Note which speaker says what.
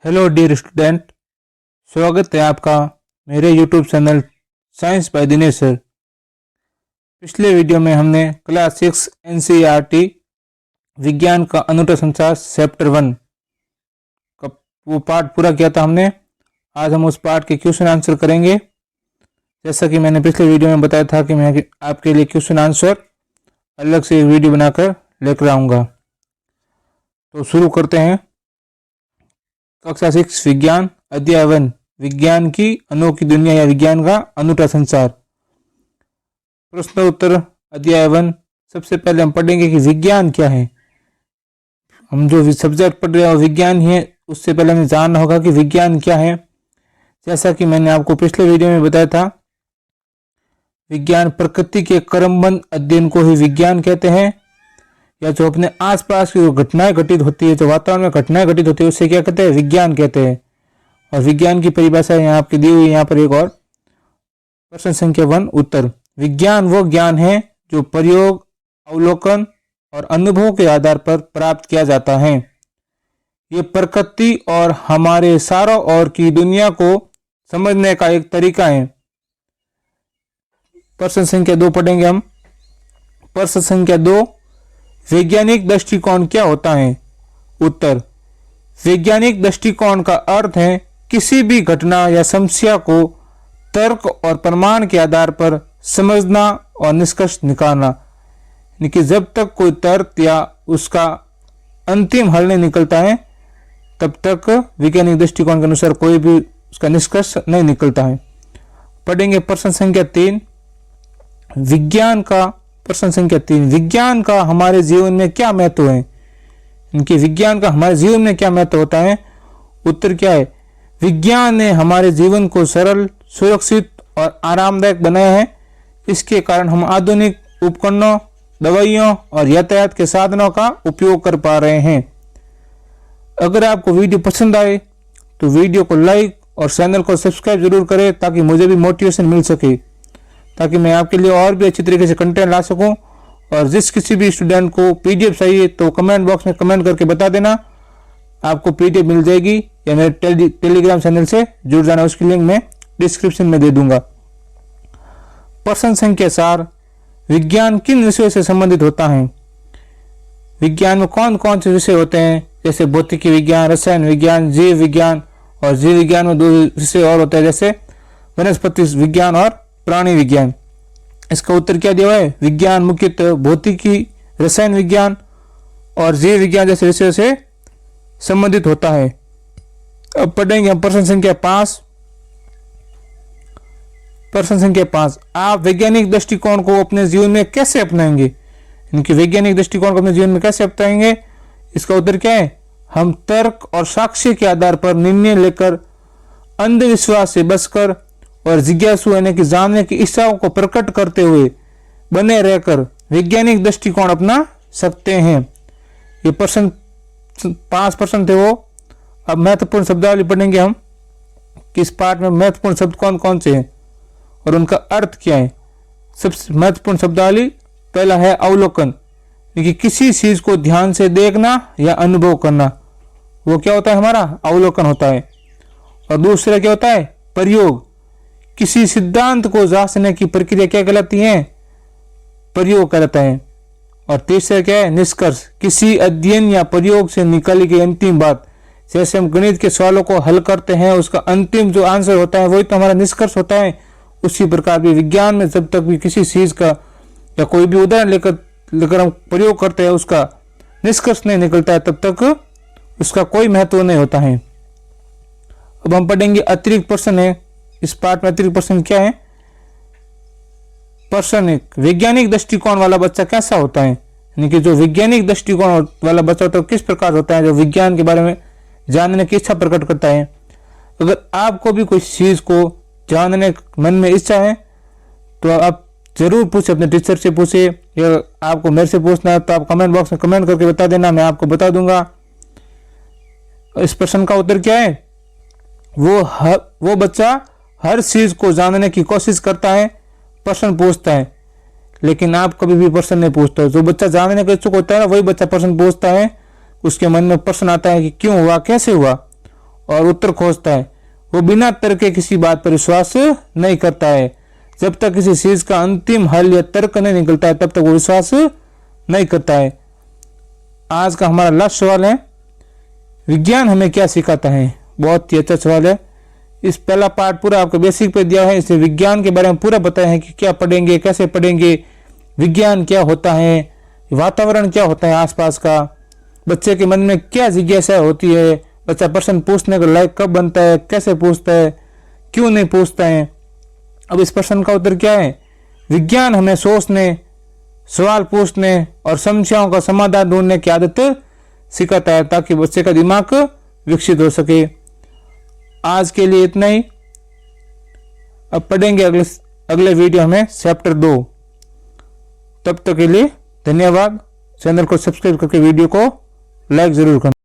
Speaker 1: Hello dear student, स्वागत है आपका मेरे YouTube channel science by Dinesh sir. पिछले वीडियो में हमने क्लास 6 एनसीईआरटी विज्ञान का अनुट संचार चैप्टर 1 का वो पार्ट पूरा किया था हमने। आज हम उस पार्ट के क्वेश्चन आंसर करेंगे। जैसा कि मैंने पिछले वीडियो में बताया था कि मैं आपके लिए क्वेश्चन आंसर अलग से एक वीडियो बनाकर लेकर आऊँगा। तो शुरू करते हैं। कक्षा 6 विज्ञान अध्याय 1 विज्ञान की अनोखी दुनिया या विज्ञान का अनूठा संसार। प्रश्न उत्तर अध्याय 1। सबसे पहले हम पढ़ेंगे कि विज्ञान क्या है। हम जो सब्जेक्ट पढ़ रहे हैं विज्ञान ही है, उससे पहले हमें जानना होगा कि विज्ञान क्या है। जैसा कि मैंने आपको पिछले वीडियो में बताया था, विज्ञान प्रकृति के क्रमबद्ध अध्ययन को ही विज्ञान कहते हैं, या जो अपने आसपास की घटनाएं घटित होती है, जो वातावरण में घटनाएं घटित होती है, उससे क्या कहते हैं, विज्ञान कहते हैं। और विज्ञान की परिभाषा यहाँ आपकी दी हुई है। यहाँ पर एक और प्रश्न संख्या 1 उत्तर। विज्ञान वो ज्ञान है जो प्रयोग, अवलोकन और अनुभव के आधार पर प्राप्त किया जाता है। ये प्रकृति और हमारे चारों ओर की दुनिया को समझने का एक तरीका है। प्रश्न संख्या 2 पढ़ेंगे हम। प्रश्न संख्या 2, वैज्ञानिक दृष्टिकोण क्या होता है। उत्तर। वैज्ञानिक दृष्टिकोण का अर्थ है किसी भी घटना या समस्या को तर्क और प्रमाण के आधार पर समझना और निष्कर्ष निकालना। यानी कि जब तक कोई तर्क या उसका अंतिम हल नहीं निकलता है, तब तक वैज्ञानिक दृष्टिकोण के अनुसार कोई भी उसका निष्कर्ष नहीं निकलता है। पढ़ेंगे प्रश्न संख्या 3 विज्ञान का। प्रश्न संख्या 3, विज्ञान का हमारे जीवन में क्या महत्व है। इनके विज्ञान का हमारे जीवन में क्या महत्व होता है। उत्तर क्या है। विज्ञान ने हमारे जीवन को सरल, सुरक्षित और आरामदायक बनाया है। इसके कारण हम आधुनिक उपकरणों, दवाइयों और यातायात के साधनों का उपयोग कर पा रहे हैं। अगर आपको वीडियो पसंद आए तो वीडियो को लाइक और चैनल को सब्सक्राइब जरूर करें, ताकि मुझे भी मोटिवेशन मिल सके, ताकि मैं आपके लिए और भी अच्छी तरीके से कंटेंट ला सकूं। और जिस किसी भी स्टूडेंट को पीडीएफ चाहिए तो कमेंट बॉक्स में कमेंट करके बता देना, आपको पीडीएफ मिल जाएगी, या मेरे टेलीग्राम चैनल से जुड़ जाना। उसकी लिंक मैं डिस्क्रिप्शन में दे दूंगा। प्रश्न संख्या 4, विज्ञान किन विषयों से संबंधित होता है। विज्ञान में कौन कौन से विषय होते हैं, जैसे भौतिकी विज्ञान, रसायन विज्ञान, जीव विज्ञान, और जीव विज्ञान में 2 विषय और होते हैं, जैसे वनस्पति विज्ञान और प्राणी विज्ञान। इसका उत्तर क्या दिया है। विज्ञान मुख्यतः भौतिकी, रसायन विज्ञान और जीव विज्ञान जैसे विषयों से संबंधित होता है। अब पढ़ेंगे हम प्रश्न संख्या 5। प्रश्न संख्या 5, आप वैज्ञानिक दृष्टिकोण को अपने जीवन में कैसे अपनाएंगे। इनके वैज्ञानिक दृष्टिकोण को अपने जीवन में कैसे अपनाएंगे। इसका उत्तर क्या है। हम तर्क और साक्ष्य के आधार पर निर्णय लेकर, अंधविश्वास से बचकर और जिज्ञासु यानी कि जानने की इच्छाओं को प्रकट करते हुए बने रहकर वैज्ञानिक दृष्टिकोण अपना सकते हैं। ये प्रश्न 5 प्रश्न थे वो। अब महत्वपूर्ण शब्दावली पढ़ेंगे हम कि इस पाठ में महत्वपूर्ण शब्द कौन कौन से हैं और उनका अर्थ क्या है। सबसे महत्वपूर्ण शब्दावली पहला है अवलोकन, कि किसी चीज को ध्यान से देखना या अनुभव करना, वो क्या होता है, हमारा अवलोकन होता है। और दूसरा क्या होता है, प्रयोग, किसी सिद्धांत को जांचने की प्रक्रिया क्या कहलाती है, प्रयोग कहलाता है। और तीसरा क्या है, निष्कर्ष, किसी अध्ययन या प्रयोग से निकाली गई अंतिम बात। जैसे हम गणित के सवालों को हल करते हैं, उसका अंतिम जो आंसर होता है वही तो हमारा निष्कर्ष होता है। उसी प्रकार भी विज्ञान में जब तक भी किसी चीज का या कोई भी उदाहरण लेकर हम प्रयोग करते हैं, उसका निष्कर्ष नहीं निकलता है, तब तक उसका कोई महत्व नहीं होता है। अब हम पढ़ेंगे अतिरिक्त प्रश्न है। इस पाठ में अतिरिक्त प्रश्न क्या है। प्रश्न 1, वैज्ञानिक दृष्टिकोण वाला बच्चा कैसा होता है। यानी कि जो वैज्ञानिक दृष्टिकोण वाला बच्चा होता है किस प्रकार होता है, जो विज्ञान के बारे में जानने की इच्छा प्रकट करता है। अगर आपको भी कोई चीज को जानने मन में इच्छा है तो आप जरूर पूछे, अपने टीचर से पूछे, या आपको मेरे से पूछना है तो आप कमेंट बॉक्स में कमेंट करके बता देना, मैं आपको बता दूंगा। इस प्रश्न का उत्तर क्या है। वो बच्चा हर चीज को जानने की कोशिश करता है, प्रश्न पूछता है, लेकिन आप कभी भी प्रश्न नहीं पूछते। जो बच्चा जानने का इच्छुक होता है वही बच्चा प्रश्न पूछता है। उसके मन में प्रश्न आता है कि क्यों हुआ, कैसे हुआ, और उत्तर खोजता है, वो बिना तर्क के किसी बात पर विश्वास नहीं करता है। जब तक किसी चीज का अंतिम हल या तर्क नहीं निकलता है तब तक वो विश्वास नहीं करता है। आज का हमारा लास्ट सवाल है, विज्ञान हमें क्या सिखाता है? बहुत ही अच्छा सवाल है। इस पहला पार्ट पूरा आपको बेसिक पे दिया है, इससे विज्ञान के बारे में पूरा बताया है कि क्या पढ़ेंगे, कैसे पढ़ेंगे, विज्ञान क्या होता है, वातावरण क्या होता है आसपास का, बच्चे के मन में क्या जिज्ञासा होती है, बच्चा प्रश्न पूछने का लायक कब बनता है, कैसे पूछता है, क्यों नहीं पूछता है। अब इस प्रश्न का उत्तर क्या है? विज्ञान हमें सोचने, सवाल पूछने और समस्याओं का समाधान ढूंढने की आदत सिखाता है ताकि बच्चे का दिमाग विकसित हो सके। आज के लिए इतना ही। अब पढ़ेंगे अगले वीडियो में चैप्टर 2। तब तक के लिए धन्यवाद। चैनल को सब्सक्राइब करके वीडियो को लाइक जरूर करना।